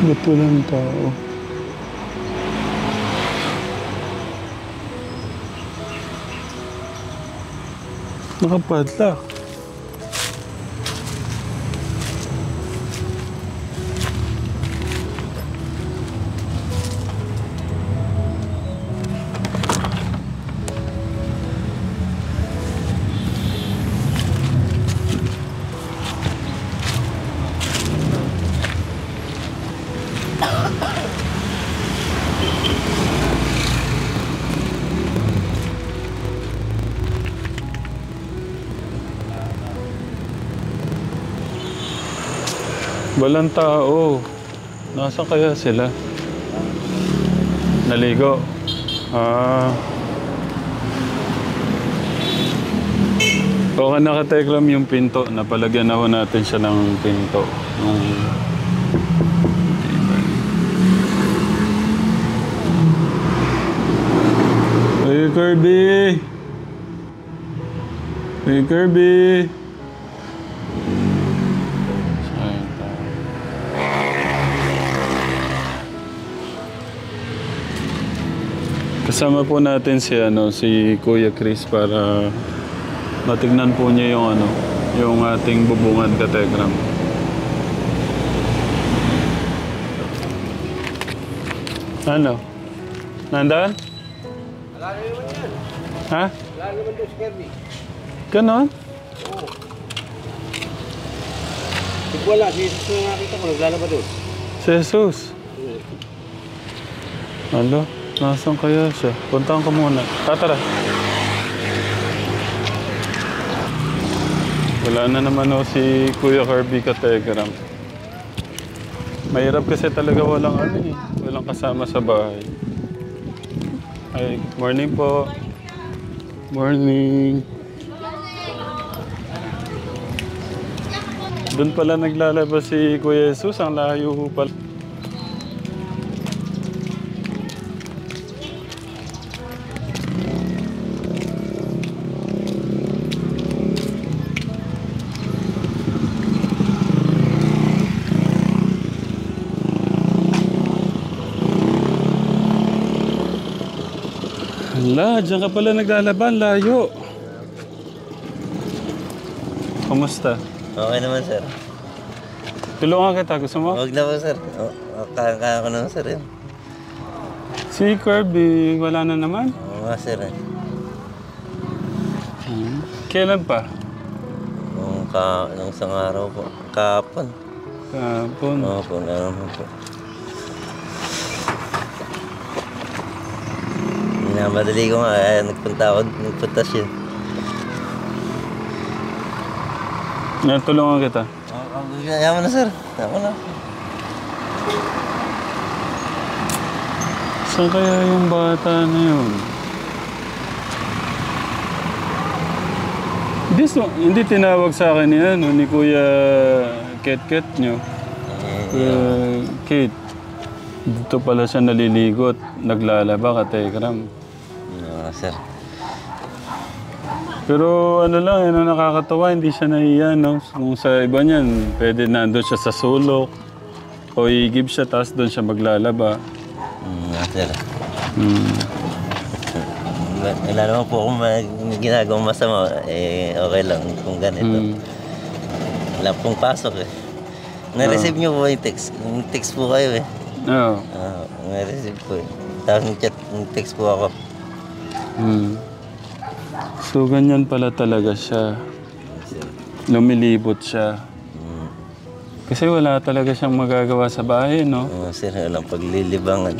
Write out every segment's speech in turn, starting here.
Ba't walang tao? Nakapadlock. Walang tao. Nasaan kaya sila? Naligo. Baka nakatekram yung pinto. Napalagyan na ho natin siya ng pinto. Hey Kirby! Hey Kirby! Kasama po natin si Kuya Chris para matignan po niya yung ating bubungan kategram. Ano? Nandaan? Wala naman yan. Ha? Wala naman doon si Kirby. Ganon? Oo. Wala, si Jesus na nakita ko, naglalaba doon. Si Jesus? Ano? Nasaan kaya siya? Puntahan ko muna. Tara. Wala na naman si Kuya Kirby kategram. Mahirap kasi talaga walang walang kasama sa bahay. Ay, morning po. Morning. Doon pala naglalabas si Kuya Jesus. Ang layo pala. Hala, dyan ka pala naglalaban, layo. Kumusta? Okay naman, sir. Tulungan kita, gusto mo? Huwag na po, sir. Kaya ko naman, sir. Yun. Si Kirby, wala na naman? Oo nga, sir. Kailan pa? Nung isang araw po. Kahapon. Kahapon. Oo po, naman po. Minamadali ko nga, nagpunta siya. Tulungan kita. Yaman na, sir. Yaman na. Saan kaya yung bata na yun? Hindi tinawag sa akin yan, ni Kuya Ket nyo. Kate. Dito pala siya naliligo at naglalaba kategram. Sir. Pero ano lang, nakakatawa, hindi siya nahiya, no? Kung sa iba niyan, pwede nandun siya sa sulok o i-give siya, tapos doon siya maglalaba. Sir. Wala naman po akong ginagawang masama. Okay lang kung ganito. Wala pong pasok eh. Na-receive niyo po yung text. Yung text po kayo eh. Oo. Na-receive po eh. Tapos text po ako. So, ganyan pala talaga siya. Lumilibot siya. Kasi wala talaga siyang magagawa sa bahay, no? Sir, walang paglilibangan.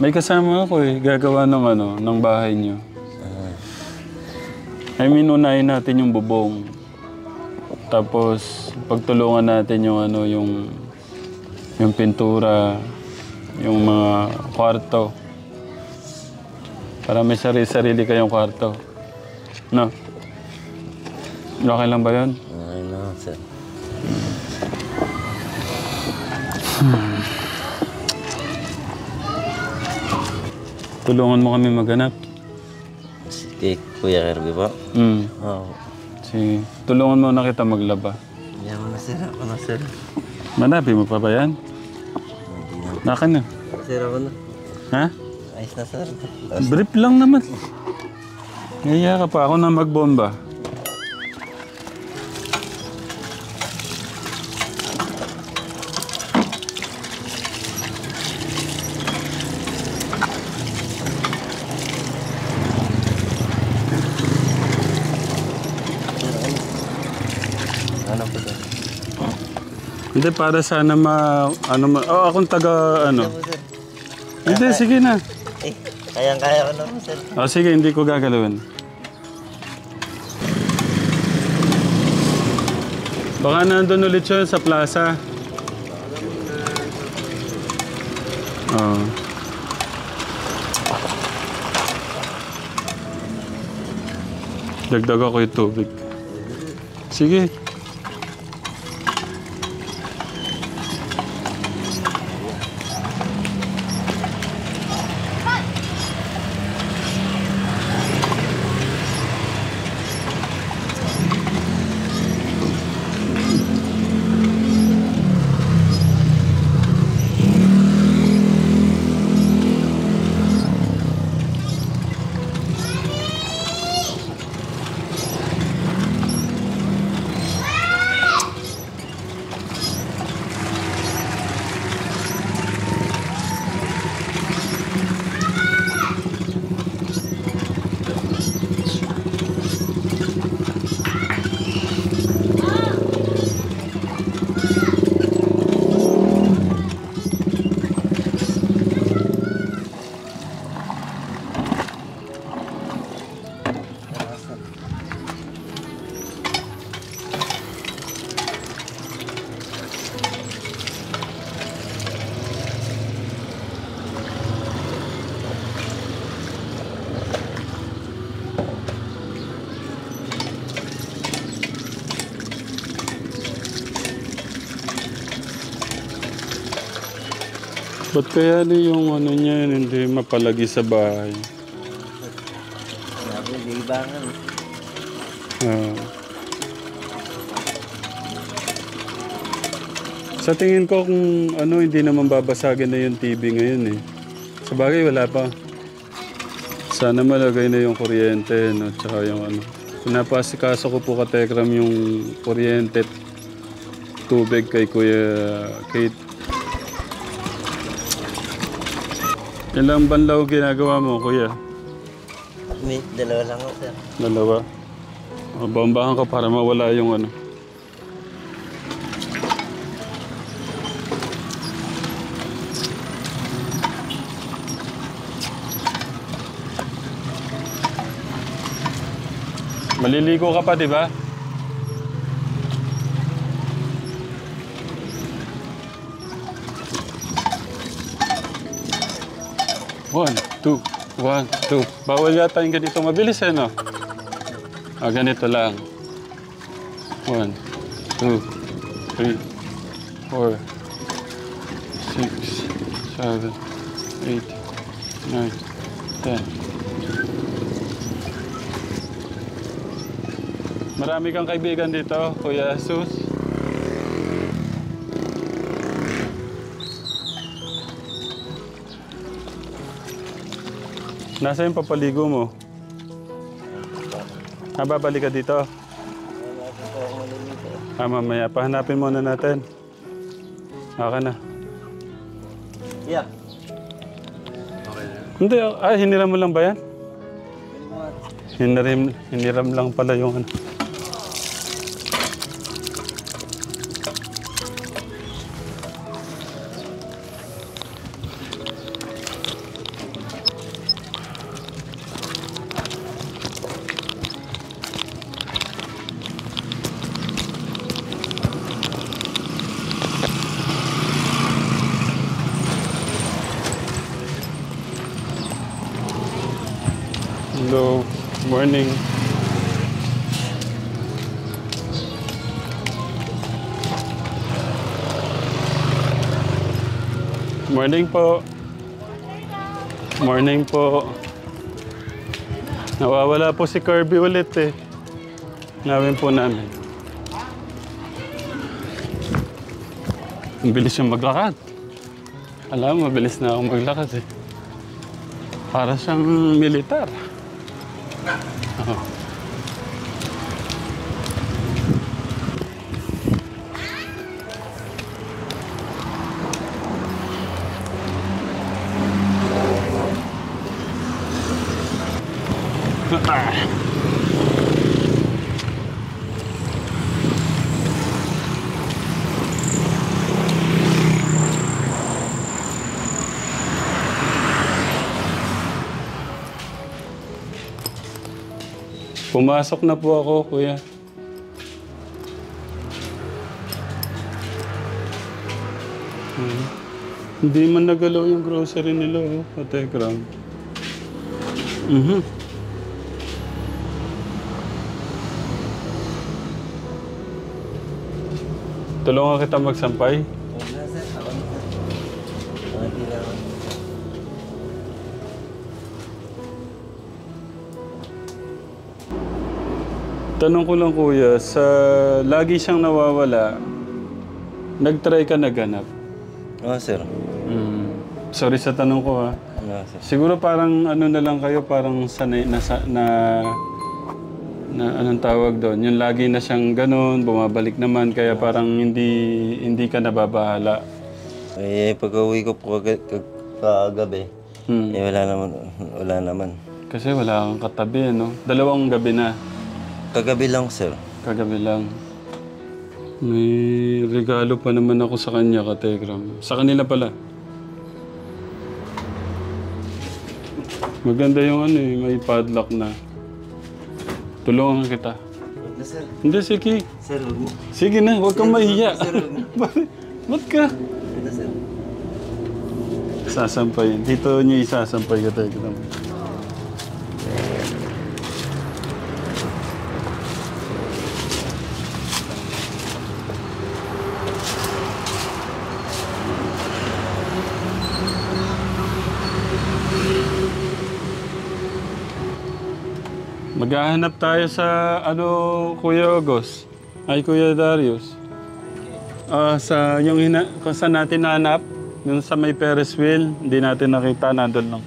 May kasama ako gagawa ng bahay niyo. I mean, unahin natin yung bubong. Tapos, pagtulungan natin yung pintura, yung mga kwarto. Para may sarili kayong kwarto. No? Okay lang ba yun? Okay lang, sir. Tulungan mo kami maghanap. Si Kuya Kirby po? Tulungan mo na kita maglaba. Yaman na, Nasira ko na, sir. Manabi mo pa ba yan? Hindi na. Naka na. Nasira ko na. Ha? Ayos na, sir. Brief lang naman. Ngaya ka pa ako na magbomba. Ano po, sir? Hindi, para sana akong taga, ano. Ano po, sir? Hindi, sige na. Eh, kayang-kaya ko na po, sir. Sige, hindi ko gagalawin. Baka nandun ulit yun sa plaza. Oo. Dagdag ako yung tubig. Sige. Ba't kaya yung ano niya hindi mapalagi sa bahay? Sabi, libangan. Sa tingin ko kung ano, hindi naman babasagin na yung TV ngayon eh. Sa bagay, wala pa. Sana malagay na yung kuryente, no? Tsaka yung ano. Pinapasikaso ko po katekram yung kuryente, tubig kay Kuya Kate. Ilang banlaw ginagawa mo, Kuya? May dalawa lang ako, sir. Dalawa. Bombahan ko para mawala yung ano. Maliligo ka pa, di ba? One, two. Bawal yata yung ganito mabilis eh, no? Ganito lang. 1, 2, 3, 4, 6, 7, 8, 9, 10. Marami kang kaibigan dito, Kuya Jesus. Nasa yung papaligo mo? Babalik ka dito? Mamaya. Pahanapin muna natin. Okay na. Yeah. Hindi. Hiniram mo lang ba yan? Hiniram lang pala yung ano. Hello, morning. Morning po. Morning po. Nawawala po si Kirby ulit eh. Nawin po namin. Ang bilis yung maglakad. Alam mo, mabilis na akong maglakad eh. Para siyang militar. Oo. Pumasok na po ako, kuya. Hindi man nagalaw yung grocery nila, oh. Katekram. Tulungan kita magsampay. Wala, sir. Ako na, sir. Hindi lang. Tanong ko lang, kuya, sa lagi siyang nawawala, nag-try ka naganap? Oo, sir. Sorry sa tanong ko, ha. Oo, sir. Siguro parang ano na lang kayo, parang sanay na, na anong tawag doon, yung lagi na siyang ganun, bumabalik naman, kaya parang hindi ka nababahala. Eh, pag-uwi ko po kagabi, eh wala naman. Kasi wala kang katabi, no? 2 gabi na. Kagabi lang, sir. Kagabi lang. May regalo pa naman ako sa kanya, Katekram. Sa kanila pala. Maganda yung ano eh, may padlock na. Tulungan kita. Wala, sir. Hindi, sige. Sir, huwag mo. Sige na, huwag kang mahiya. Sir, huwag mo. Ba't ka? Wala, sir. Sasampay. Dito niyo isasampay, Katekram. Maghahanap tayo sa ano, Kuya Ogos. Ay, Kuya Darius. Sa yung kung saan natin nahanap, yung sa may Ferris wheel, hindi natin nakita, nandun lang.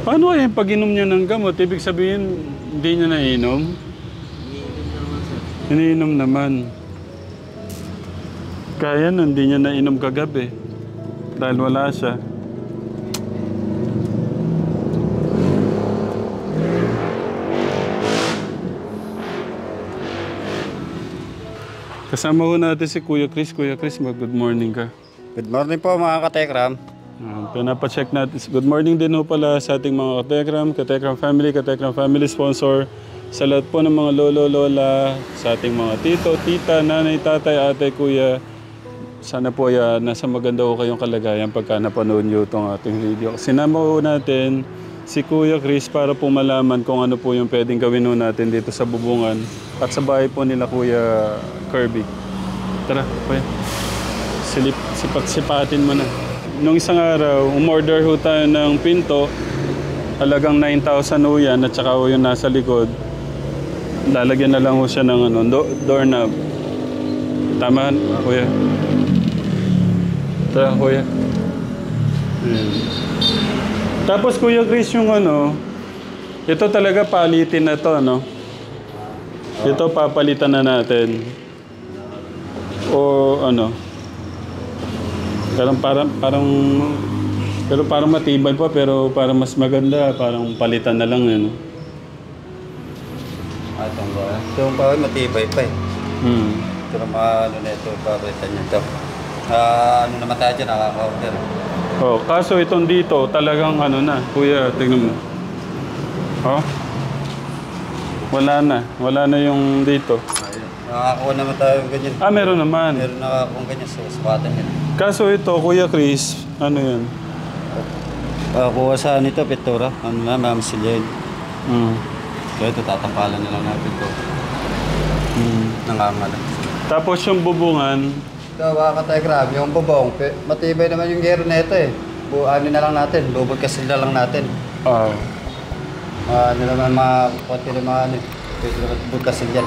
Paano kaya pag-inom niya ng gamot? Ibig sabihin, hindi niya nainom? Iniinom naman. Kaya nun, hindi niya nainom kagabi. Dahil wala siya. Kasama ho natin si Kuya Chris. Kuya Chris, good morning ka. Good morning po mga katekram. Pinapacheck natin. Good morning din ho pala sa ating mga Katekram family sponsor. Sa lahat po ng mga lolo, lola, sa ating mga tito, tita, nanay, tatay, ate, kuya. Sana po nasa maganda ho kayong kalagayan pagka napanood nyo itong ating video. Sinama ho natin si Kuya Chris para po malaman kung ano po yung pwedeng gawin ho natin dito sa Bubungan at sa bahay po nila Kuya Kirby. Tara, Kuya. Sipat-sipatin mo na. Nung isang araw, umorder ho tayo ng pinto. Halagang 9,000 ho yan at saka ho yung nasa likod. Lalagyan na lang ho siya ng doorknob. Tama, Kuya? Tara, Kuya. Tapos, Kuya Chris, yung ito talaga palitin na to, no? Ito papalitan na natin. O pero parang matibay pa, pero parang mas maganda, parang palitan na lang, no? Itong ba? Itong pa, matibay pa eh. Ito naman, na ito, papalitan niya ito. Naman tayo dyan, nakaka-order. Kaso itong dito, talagang na, Kuya, tingnan mo. Wala na yung dito. Nakakakuha naman tayo ganyan. Meron naman. Meron nakakakuha ganyan, sukatan yan. Kaso ito, Kuya Chris, ano yan? Kuha sa nito, Petora. Mamisilya yun. So ito, tatampalan na lang natin ito. Nangangalan. Tapos yung bubungan. Ito, mga kategram, yung bubong, matibay naman yung gero na ito eh. Ano na lang natin, bubog kasi na lang natin. Ano naman, konti naman Pwede naman butasin yan.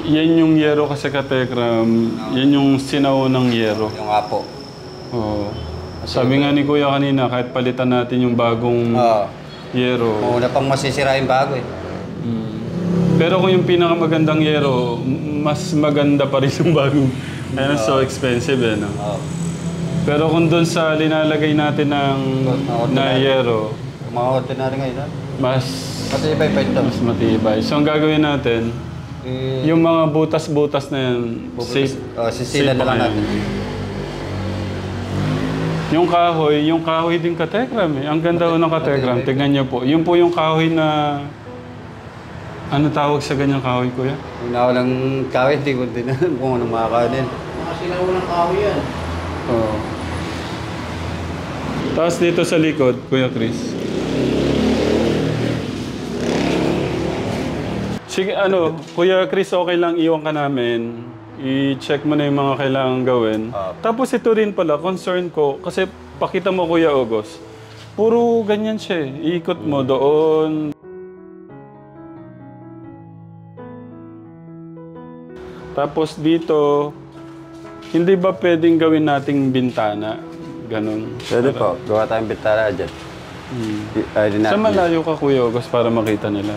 Yan yung yero kasi katekram. Yan yung sinaunang yero. Yung apo. Oo. Sabi nga ni Kuya kanina, kahit palitan natin yung bagong Oo. yero. Una pang masisira yung bago eh. Pero kung yung pinakamagandang yero, mas maganda pa rin yung bagong. Ayun, so expensive eh, no? Oo. Pero kung doon sa linalagay natin ng na yero, Mga ordinary ngayon ha. mas Matibay pa ito. matibay. So ang gagawin natin, yung mga butas-butas na yan, safe. Sisilan na lang pa natin. yan. Yung kahoy din katekram eh. Ang ganda ho ng katekram. Tignan niyo po. Yun po yung kahoy na... Ano tawag sa ganyang kahoy, Kuya? Yung nawalang kawin, hindi ko din alam kung anong makakanin. Mga sinaunang kahoy yan. Oo. Tapos dito sa likod, Kuya Chris. Sige, Kuya Chris, okay lang iwan ka namin. I-check mo na yung mga kailangan gawin. Tapos ito rin pala, concern ko, kasi pakita mo Kuya August, puro ganyan siya eh. Iikot mo doon. Tapos dito, hindi ba pwedeng gawin nating bintana? Ganon. Pwede po. Gawa tayong bitara dyan. Ay, Sa malayo ka Kuya August para makita nila.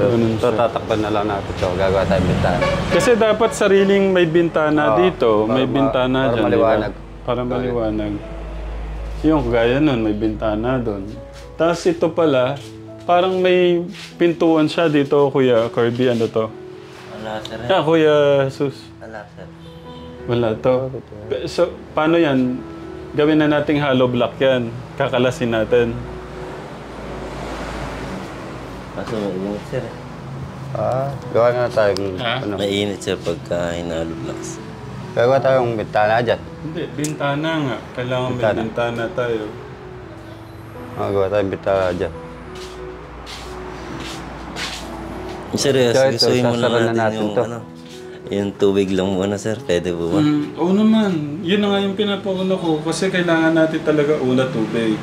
Ganun So, siya. tatakpan na lang natin ito. Gagawa tayong bitara. Kasi dapat sariling may bintana dito, para may bintana para dyan. maliwanag. Diba? Para maliwanag. Yung gaya nun, may bintana doon. Tapos ito pala, parang may pintuan siya dito, Kuya Kirby. Ano to? Wala, sir. Kuya Sus. Wala, sir. Wala to. So, paano yan? Gawin na nating hollow block yan. Kakalasin natin. Kaso mainit, sir. Gawa na tayong Ha? ano. Mainit, sir, pagka hinalo-blocks. Gagawa tayong bitara dyan. Hindi, bintana nga. Kailangan may bintana tayo. Gawa tayong bitara dyan. Sir, Ito, gustuin mo sasaran lang na natin natin yung, to. yung tubig lang muna, sir. Pwede po ba? Oo naman. Yun na nga yung pinapauna ko. Kasi kailangan natin talaga una tubig.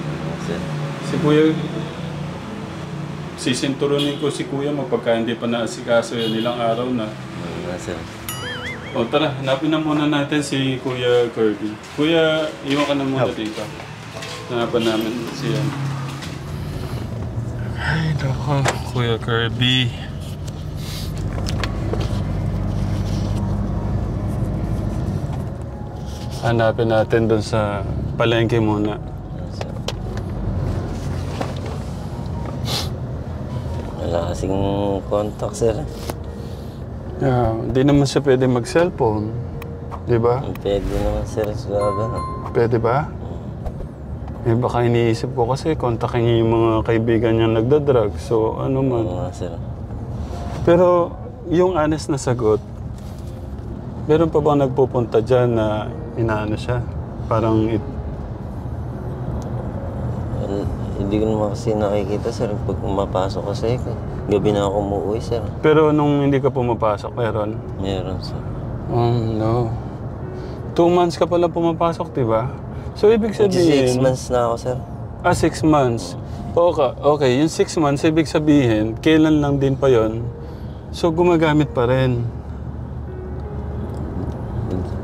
Sir. Si Kuya, sisinturunin ko si Kuya mapagka hindi pa naasikaso yan ilang araw na. Wala, sir. O tara, hanapin na muna natin si Kuya Kirby. Kuya, iwan ka na muna dito. Hanapan namin siya. Ay, nako. Kuya Kirby. Hanapin natin doon sa palengke muna. Sir. Wala kasing contact, sir. Hindi naman siya pwede mag-cellphone. Di ba? Pwede naman, sir. Gano'n. Pwede ba? Eh baka iniisip ko kasi kontakin niya yung mga kaibigan niya nagdadrag. So ano man. Wala, sir. Pero yung honest na sagot, meron pa bang nagpupunta dyan na inaano siya? Parang Hindi ko naman kasi nakikita, sir. Pag pumapasok kasi, gabi na ako umuwi, sir. Pero nung hindi ka pumapasok, meron? Meron, sir. Oh no. 2 months ka pala pumapasok, di ba? So ibig 6 sabihin... months na ako, sir. 6 months. Okay, yung 6 months, ibig sabihin, kailan lang din pa yon. So gumagamit pa rin.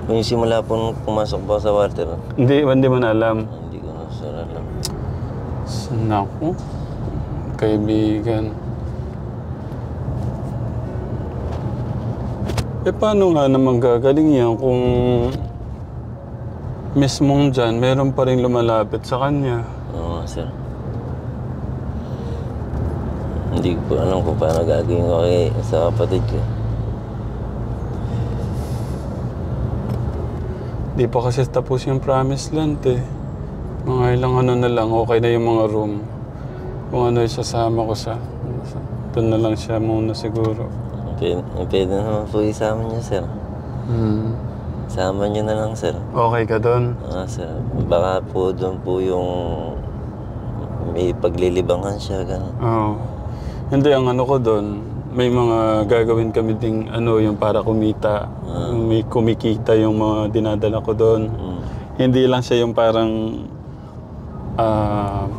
Yung simula po nung pumasok po sa water, Hindi mo na alam. hindi ko na, sir, alam. Naku, kaibigan. Paano nga naman gagaling yan kung mismong dyan, meron pa rin lumalapit sa kanya? Oo, sir. Hindi ko po alam kung paano gagawin ko sa kapatid ko. Di pa kasi tapos yung promised land eh. Mga ilang ano na lang, okay na yung mga room. Kung ano yung sasama ko sa... Doon na lang siya muna siguro. Pwede naman po isama niyo, sir. Sama niyo na lang, sir. Okay ka doon? Sir. Baka po doon po yung may paglilibangan siya, gano'n. Oo. Hindi, ang ano ko doon, may mga gagawin kami ding ano, yung para kumita. May kumikita yung mga dinadala ko doon. Hindi lang siya yung parang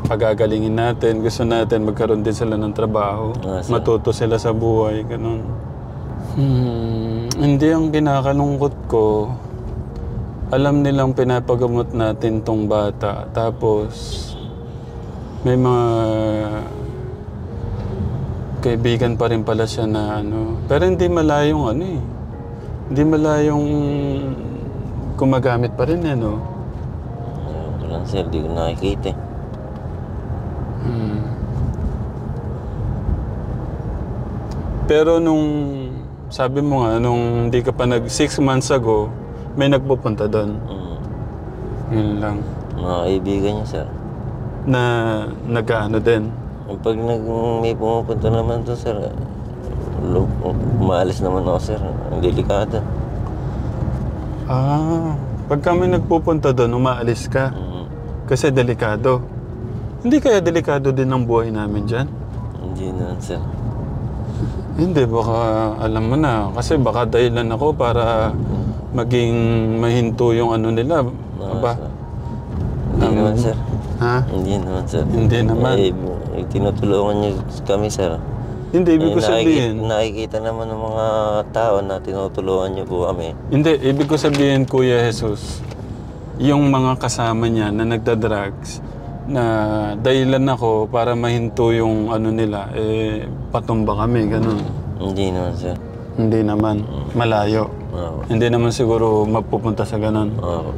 pagagalingin natin. Gusto natin magkaroon din sila ng trabaho. Sir. Matuto sila sa buhay, ganun. Hindi ang kinakalungkot ko. Alam nilang pinapagamot natin tong bata. Tapos, may mga kaibigan pa rin pala siya na ano. Pero hindi malayong ano eh. Hindi malayong gumagamit pa rin eh, no? Ayun lang sir, di ko nakikita eh. Pero nung, sabi mo nga, nung hindi ka pa 6 months ago, may nagpupunta doon. Yun lang. Mga kaibigan niya sir. Na nag-ano din. Pag may pumupunta naman to sir, umaalis naman ako sir. Ang delikado. Pag kami nagpupunta doon, umaalis ka. Kasi delikado. Hindi kaya delikado din ang buhay namin dyan? Hindi naman sir. Hindi, baka alam mo na. Kasi baka dahilan ako para maging mahinto yung ano nila. Aba? Hindi naman sir. Ha? Hindi naman sir. Hindi naman. Tinutulungan niyo kami sir. Hindi, ibig ko sabihin. Nakikita naman ng mga tao na tinutulungan niyo po kami. Hindi, ibig ko sabihin, Kuya Jesus, yung mga kasama niya na nagda-drugs, na dahilan ako para mahinto yung ano nila, patumba kami, ganun. Hindi naman sir. Hindi naman. Malayo. Oo. Hindi naman siguro mapupunta sa ganun. Oo.